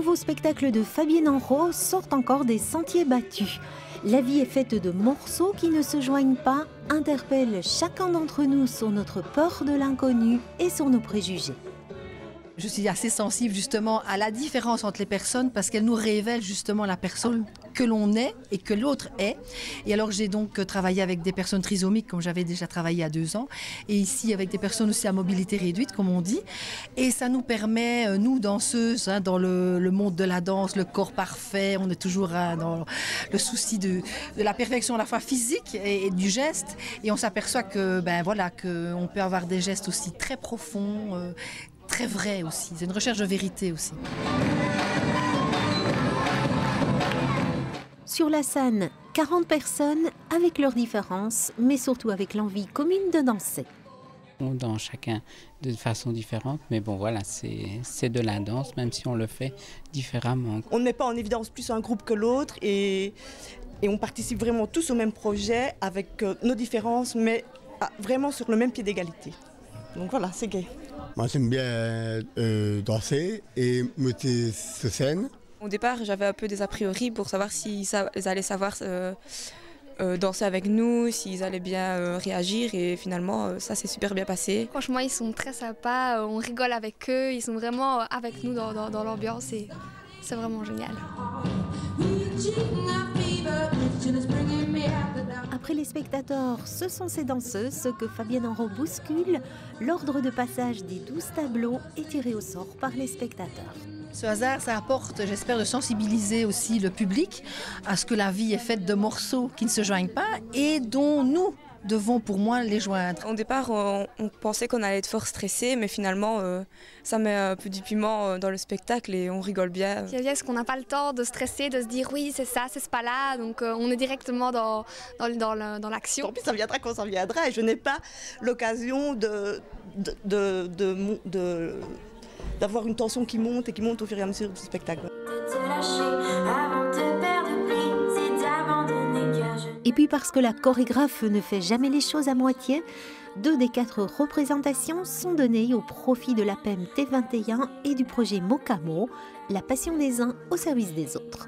nouveau spectacle de Fabienne Enrault sort encore des sentiers battus. La vie est faite de morceaux qui ne se joignent pas, interpellent chacun d'entre nous sur notre peur de l'inconnu et sur nos préjugés. Je suis assez sensible justement à la différence entre les personnes parce qu'elle nous révèle justement la personne que l'on est et que l'autre est. Et alors j'ai donc travaillé avec des personnes trisomiques comme j'avais déjà travaillé à 2 ans et ici avec des personnes aussi à mobilité réduite comme on dit. Et ça nous permet, nous danseuses, dans le monde de la danse, le corps parfait, on est toujours dans le souci de la perfection à la fois physique et du geste. Et on s'aperçoit que, qu'on peut avoir des gestes aussi très profonds, très vrai aussi, c'est une recherche de vérité aussi. Sur la scène, 40 personnes avec leurs différences, mais surtout avec l'envie commune de danser. On danse chacun de façon différente, mais bon voilà, c'est de la danse, même si on le fait différemment. On ne met pas en évidence plus un groupe que l'autre et on participe vraiment tous au même projet avec nos différences, mais vraiment sur le même pied d'égalité. Donc voilà, c'est gai. Moi j'aime bien danser et monter sur scène. Au départ j'avais un peu des a priori pour savoir s'ils allaient savoir danser avec nous, s'ils allaient bien réagir et finalement ça s'est super bien passé. Franchement ils sont très sympas, on rigole avec eux, ils sont vraiment avec nous dans l'ambiance et c'est vraiment génial. Après les spectateurs, ce sont ces danseuses que Fabienne Enrault bouscule. L'ordre de passage des 12 tableaux est tiré au sort par les spectateurs. Ce hasard, ça apporte, j'espère, de sensibiliser aussi le public à ce que la vie est faite de morceaux qui ne se joignent pas et dont nous devons pour moi les joindre. Au départ, on pensait qu'on allait être fort stressé, mais finalement, ça met un peu du piment dans le spectacle et on rigole bien. C'est bien parce qu'on n'a pas le temps de stresser, de se dire oui, c'est ça, c'est ce pas-là, donc on est directement dans l'action. En plus, ça viendra quand ça viendra et je n'ai pas l'occasion d'avoir une tension qui monte au fur et à mesure du spectacle. Et puis parce que la chorégraphe ne fait jamais les choses à moitié, 2 des 4 représentations sont données au profit de la PEM T21 et du projet Mocamo, la passion des uns au service des autres.